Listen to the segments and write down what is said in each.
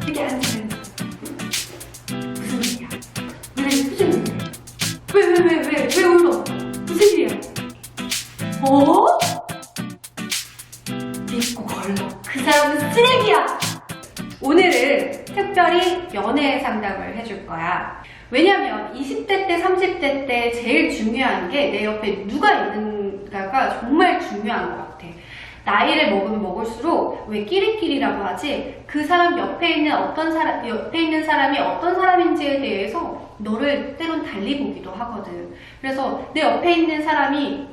이렇게 앉으면 무슨 일이야? 왜 표정이 그래? 왜 울어? 무슨 일이야? 믿고 걸러. 그 사람은 쓰레기야! 오늘은 특별히 연애 상담을 해줄 거야. 왜냐면 20대 때, 30대 때 제일 중요한 게 내 옆에 누가 있는가가 정말 중요한 것 같아. 나이를 먹으면 먹을수록 왜 끼리끼리라고 하지? 그 사람 옆에 있는 사람이 어떤 사람인지에 대해서 너를 때론 달리 보기도 하거든. 그래서 내 옆에 있는 사람이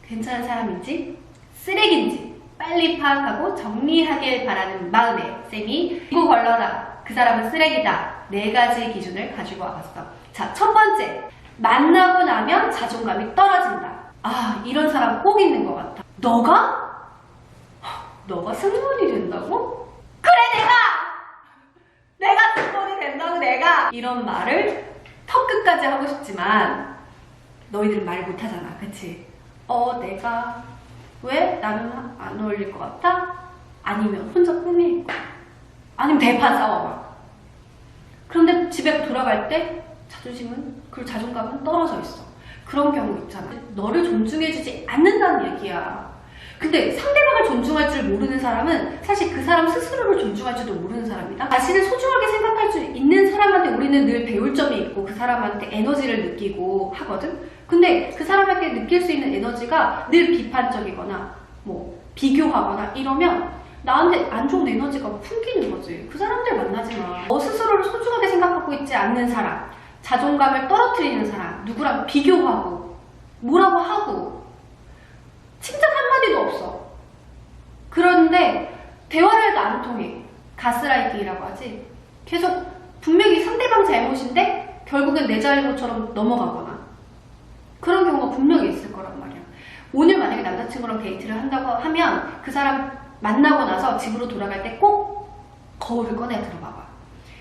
괜찮은 사람인지 쓰레기인지 빨리 파악하고 정리하길 바라는 마음에 쌤이 믿고 걸러라. 그 사람은 쓰레기다. 4가지 기준을 가지고 와봤어. 자, 첫 번째. 만나고 나면 자존감이 떨어진다. 아, 이런 사람 꼭 있는 것 같아. 너가 승무원이 된다고? 그래, 내가 승무원이 된다고, 내가! 이런 말을 턱 끝까지 하고 싶지만 너희들은 말을 못하잖아, 그치? 내가 왜? 나는 안 어울릴 것 같아? 아니면 혼자 꾸밀 거야. 아니면 대판 싸워봐. 그런데 집에 돌아갈 때 자존심은, 그리고 자존감은 떨어져 있어. 그런 경우 있잖아. 너를 존중해주지 않는다는 얘기야. 근데 상대방을 존중할 줄 모르는 사람은 사실 그 사람 스스로를 존중할 줄도 모르는 사람이다. 자신을 소중하게 생각할 수 있는 사람한테 우리는 늘 배울 점이 있고 그 사람한테 에너지를 느끼고 하거든. 근데 그 사람에게 느낄 수 있는 에너지가 늘 비판적이거나 뭐 비교하거나 이러면 나한테 안 좋은 에너지가 풍기는 거지. 그 사람들 만나지 마. 너 스스로를 소중하게 생각하고 있지 않는 사람, 자존감을 떨어뜨리는 사람, 누구랑 비교하고 뭐라고 하고 칭찬 한마디도 없어. 그런데 대화를 해도 안 통해. 가스라이팅이라고 하지. 계속 분명히 상대방 잘못인데 결국엔 내 잘못처럼 넘어가거나 그런 경우가 분명히 있을 거란 말이야. 오늘 만약에 남자친구랑 데이트를 한다고 하면 그 사람 만나고 나서 집으로 돌아갈 때 꼭 거울을 꺼내 들어봐봐.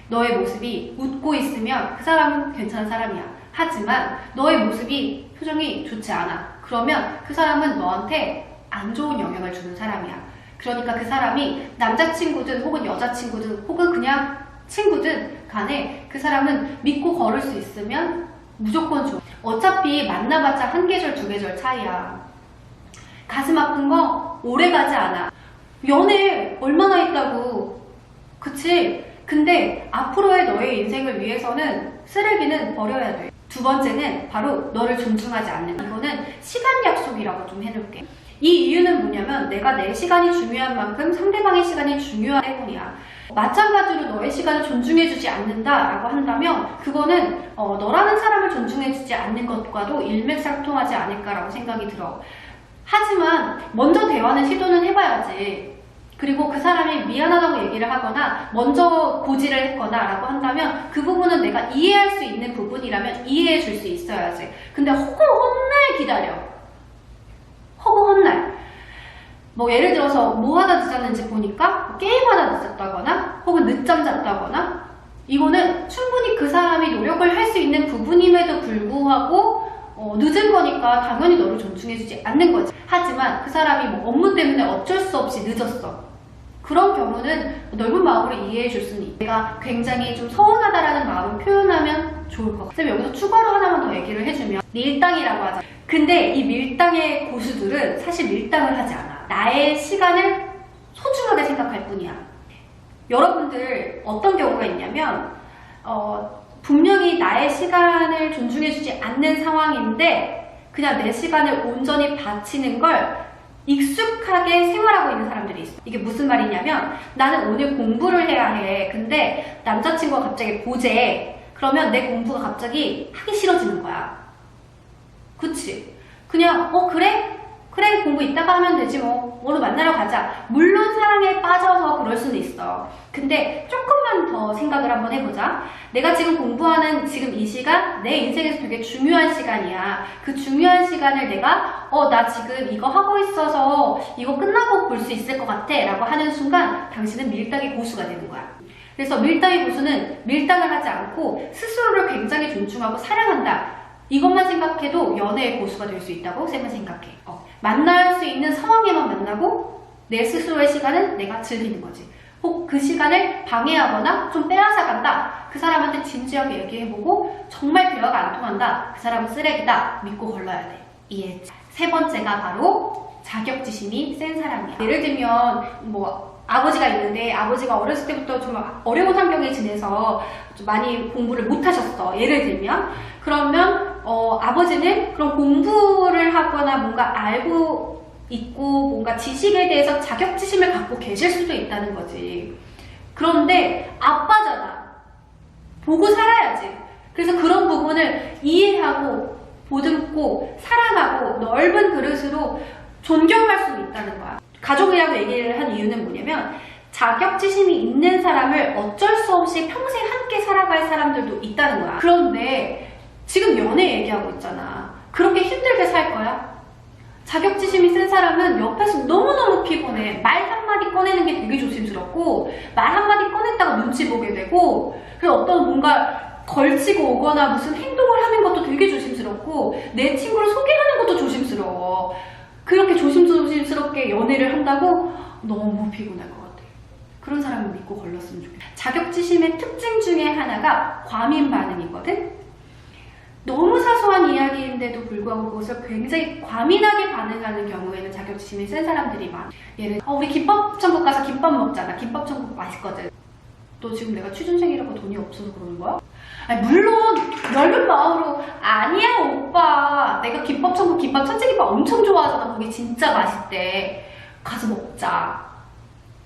너의 모습이 웃고 있으면 그 사람은 괜찮은 사람이야. 하지만 너의 모습이 표정이 좋지 않아. 그러면 그 사람은 너한테 안 좋은 영향을 주는 사람이야. 그러니까 그 사람이 남자친구든 혹은 여자친구든 혹은 그냥 친구든 간에 그 사람은 믿고 걸을 수 있으면 무조건 좋아. 어차피 만나봤자 1계절, 2계절 차이야. 가슴 아픈 거 오래 가지 않아. 연애 얼마나 있다고. 그치? 근데 앞으로의 너의 인생을 위해서는 쓰레기는 버려야 돼. 두 번째는 바로 너를 존중하지 않는. 이거는 시간 약속이라고 좀 해놓을게. 이 이유는 뭐냐면 내가 내 시간이 중요한 만큼 상대방의 시간이 중요한 때문이야. 마찬가지로 너의 시간을 존중해주지 않는다라고 한다면 그거는 너라는 사람을 존중해주지 않는 것과도 일맥상통하지 않을까라고 생각이 들어. 하지만 먼저 대화는 시도는 해봐야지. 그리고 그 사람이 미안하다고 얘기를 하거나 먼저 고지를 했거나 라고 한다면 그 부분은 내가 이해할 수 있는 부분이라면 이해해 줄 수 있어야지. 근데 허구 헛날 기다려. 허구 헛날. 뭐 예를 들어서 뭐 하다 늦었는지 보니까 게임하다 늦었다거나 혹은 늦잠 잤다거나 이거는 충분히 그 사람이 노력을 할 수 있는 부분임에도 불구하고 늦은 거니까 당연히 너를 존중해주지 않는 거지. 하지만 그 사람이 뭐 업무 때문에 어쩔 수 없이 늦었어. 그런 경우는 넓은 마음으로 이해해 줄 수는 있어. 내가 굉장히 좀 서운하다라는 마음을 표현하면 좋을 것 같아. 쌤 여기서 추가로 하나만 더 얘기를 해주면 밀당이라고 하잖아. 근데 이 밀당의 고수들은 사실 밀당을 하지 않아. 나의 시간을 소중하게 생각할 뿐이야. 여러분들 어떤 경우가 있냐면 분명히 나의 시간을 존중해주지 않는 상황인데 그냥 내 시간을 온전히 바치는 걸 익숙하게 생활하고 있는 사람들이 있어. 이게 무슨 말이냐면 나는 오늘 공부를 해야 해. 근데 남자친구가 갑자기 보재. 그러면 내 공부가 갑자기 하기 싫어지는 거야. 그치? 그냥 그래? 그래 공부 이따가 하면 되지 뭐. 오늘 만나러 가자. 물론 사랑에 빠져서 그럴 수는 있어. 근데 조금만 더 생각을 한번 해보자. 내가 지금 공부하는 지금 이 시간 내 인생에서 되게 중요한 시간이야. 그 중요한 시간을 내가 나 지금 이거 하고 있어서 이거 끝나고 볼 수 있을 것 같아 라고 하는 순간 당신은 밀당의 고수가 되는 거야. 그래서 밀당의 고수는 밀당을 하지 않고 스스로를 굉장히 존중하고 사랑한다. 이것만 생각해도 연애의 고수가 될 수 있다고 쌤은 생각해. 만날 수 있는 상황에만 만나고 내 스스로의 시간은 내가 즐기는 거지. 그리고 그 시간을 방해하거나 좀 빼앗아간다. 그 사람한테 진지하게 얘기해보고 정말 대화가 안 통한다. 그 사람은 쓰레기다. 믿고 걸러야 돼. 이해했지? 세 번째가 바로 자격지심이 센 사람이야. 예를 들면 뭐 아버지가 있는데 아버지가 어렸을 때부터 좀 어려운 환경에 지내서 좀 많이 공부를 못 하셨어. 예를 들면 그러면 아버지는 그런 공부를 하거나 뭔가 알고 있고 뭔가 지식에 대해서 자격지심을 갖고 계실 수도 있다는 거지. 그런데 아빠잖아. 보고 살아야지. 그래서 그런 부분을 이해하고 보듬고 사랑하고 넓은 그릇으로 존경할 수 있다는 거야. 가족이라고 얘기를 한 이유는 뭐냐면 자격지심이 있는 사람을 어쩔 수 없이 평생 함께 살아갈 사람들도 있다는 거야. 그런데 지금 연애 얘기하고 있잖아. 그렇게 힘들게 살 거야? 자격지심이 센 사람은 옆에서 너무너무 피곤해. 말 한마디 꺼내는 게 되게 조심스럽고 말 한마디 꺼냈다가 눈치 보게 되고 그리고 어떤 뭔가 걸치고 오거나 무슨 행동을 하는 것도 되게 조심스럽고 내 친구를 소개하는 것도 조심스러워. 그렇게 조심스럽게 연애를 한다고 너무 피곤할 것 같아. 그런 사람을 믿고 걸렀으면 좋겠어. 자격지심의 특징 중에 하나가 과민 반응이거든. 너무 사소한 이야기인데도 불구하고 그것을 굉장히 과민하게 반응하는 경우에는 자격지심이 센 사람들이 많아. 예를 들어 우리 김밥 천국 가서 김밥 먹잖아. 김밥 천국 맛있거든. 너 지금 내가 취준생이라고 돈이 없어서 그러는 거야? 아니, 물론 넓은 마음으로 아니야 오빠 내가 김밥 천국 김밥 천지김밥 엄청 좋아하잖아. 거기 진짜 맛있대. 가서 먹자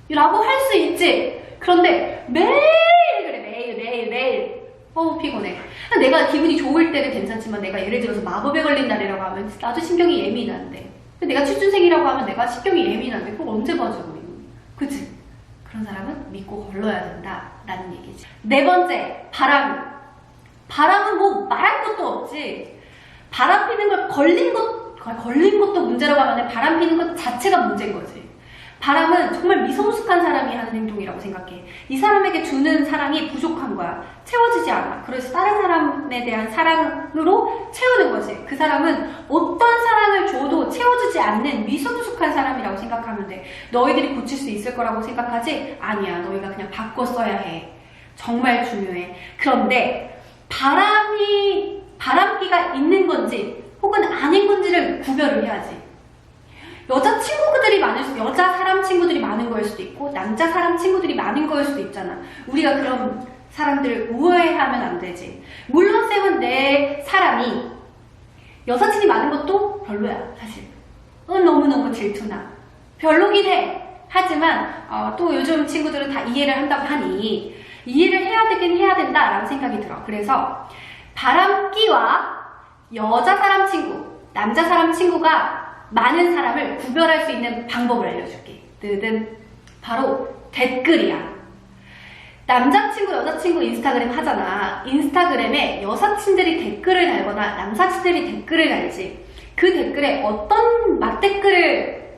라고 할 수 있지. 그런데 매일 그래. 매일 피곤해. 내가 기분이 좋을 때는 괜찮지만 내가 예를 들어서 마법에 걸린 날이라고 하면 나도 신경이 예민한데 근데 내가 취준생이라고 하면 내가 신경이 예민한데 그걸 언제 봐주고 있니? 그치? 그런 사람은 믿고 걸러야 된다 라는 얘기지. 네 번째, 바람은 뭐 말할 것도 없지. 바람 피는 걸 걸린 것도 문제라고 하면 바람 피는 것 자체가 문제인 거지. 바람은 정말 미성숙한 사람이 하는 행동이라고 생각해. 이 사람에게 주는 사랑이 부족한 거야. 채워지지 않아. 그래서 다른 사람에 대한 사랑으로 채우는 거지. 그 사람은 어떤 사랑을 줘도 채워주지 않는 미성숙한 사람이라고 생각하면 돼. 너희들이 고칠 수 있을 거라고 생각하지? 아니야. 너희가 그냥 바꿔 써야 해. 정말 중요해. 그런데 바람기가 있는 건지 혹은 아닌 건지를 구별을 해야지. 여자 사람 친구들이 많은 거일 수도 있고 남자 사람 친구들이 많은 거일 수도 있잖아. 우리가 그런 사람들을 우회하면 안 되지. 물론 쌤은 내 사람이 여사친이 많은 것도 별로야 사실. 너무너무 질투나. 별로긴 해. 하지만 또 요즘 친구들은 다 이해를 한다고 하니 이해를 해야 되긴 해야 된다라는 생각이 들어. 그래서 바람기와 여자 사람 친구, 남자 사람 친구가 많은 사람을 구별할 수 있는 방법을 알려줄게. 바로 댓글이야. 남자친구, 여자친구 인스타그램 하잖아. 인스타그램에 여사친들이 댓글을 달거나 남사친들이 댓글을 달지. 그 댓글에 어떤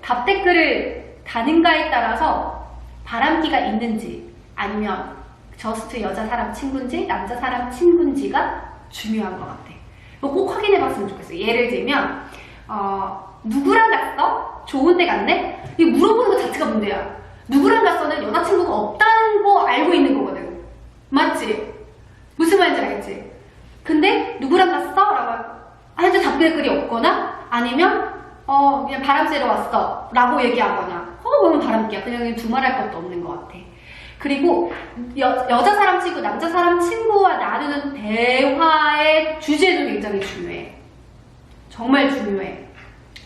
답댓글을 다는가에 따라서 바람기가 있는지 아니면 저스트 여자 사람 친구인지 남자 사람 친구인지가 중요한 것 같아. 꼭 확인해봤으면 좋겠어. 예를 들면 누구랑 갔어? 좋은 데 갔네? 이거 물어보는 것 자체가 문제야. 누구랑 갔어는 여자친구가 없다는 거 알고 있는 거거든. 맞지? 무슨 말인지 알겠지? 근데 누구랑 갔어? 라고 현재 답글이 없거나 아니면 그냥 바람 쐬러 왔어 라고 얘기하거나 그러면 바람기야. 그냥 두말할 것도 없는 것 같아. 그리고 여자 사람 친구, 남자 사람 친구와 나누는 대화의 주제도 굉장히 중요해. 정말 중요해.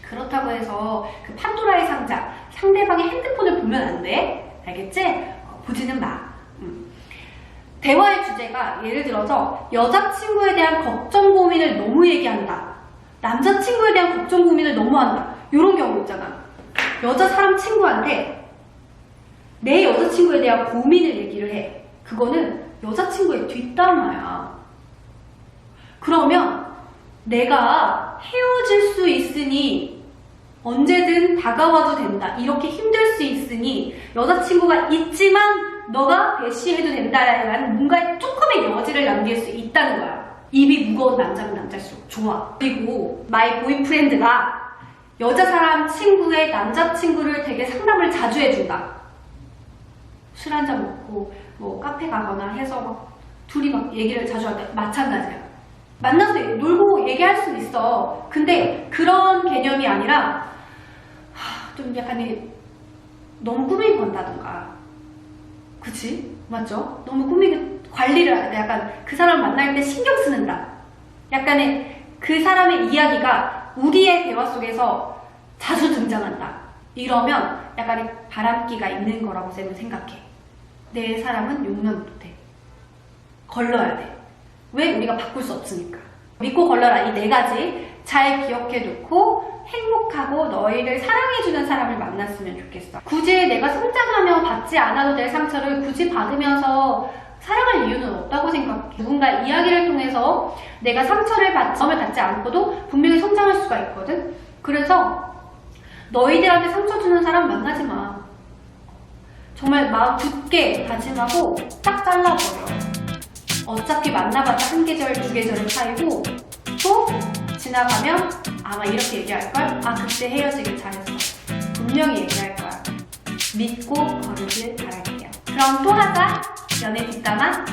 그렇다고 해서 그 판도라의 상자, 상대방의 핸드폰을 보면 안 돼. 알겠지? 보지는 마. 대화의 주제가 예를 들어서 여자친구에 대한 걱정 고민을 너무 얘기한다. 남자친구에 대한 걱정 고민을 너무 한다. 이런 경우 있잖아. 여자 사람 친구한테 내 여자친구에 대한 고민을 얘기를 해. 그거는 여자친구의 뒷담화야. 그러면 내가 헤어질 수 있으니 언제든 다가와도 된다. 이렇게 힘들 수 있으니 여자친구가 있지만 너가 배시해도 된다라는 뭔가 조금의 여지를 남길 수 있다는 거야. 입이 무거운 남자는 남자일수록 좋아. 그리고 마이 보이프렌드가 여자 사람 친구의 남자친구를 되게 상담을 자주 해준다. 술 한잔 먹고 뭐 카페 가거나 해서 막 둘이 막 얘기를 자주 하다 마찬가지야. 만나서 놀고 얘기할 수는 있어. 근데 그런 개념이 아니라 좀 약간 너무 꾸미고 간다던가. 그치? 맞죠? 너무 꾸미고 관리를 하다. 약간 그 사람 만날 때 신경 쓰는다. 약간의 그 사람의 이야기가 우리의 대화 속에서 자주 등장한다. 이러면 약간의 바람기가 있는 거라고 쌤은 생각해. 내 사람은 욕만 못해. 걸러야 돼. 왜? 우리가 바꿀 수 없으니까. 믿고 걸러라. 이 4가지 잘 기억해 놓고 행복하고 너희를 사랑해주는 사람을 만났으면 좋겠어. 굳이 내가 성장하며 받지 않아도 될 상처를 굳이 받으면서 사랑할 이유는 없다고 생각해. 누군가 이야기를 통해서 내가 상처를 받지 않고도 분명히 성장할 수가 있거든. 그래서 너희들한테 상처 주는 사람 만나지 마. 정말 마음 굳게 다짐하고 딱 잘라버려. 어차피 만나봤자 1계절, 2계절의 차이고 또 지나가면 아마 이렇게 얘기할걸? 아 그때 헤어지길 잘했어. 분명히 얘기할 거야. 믿고 걸으길 바랄게요. 그럼 또 하자. 연애 뒷담화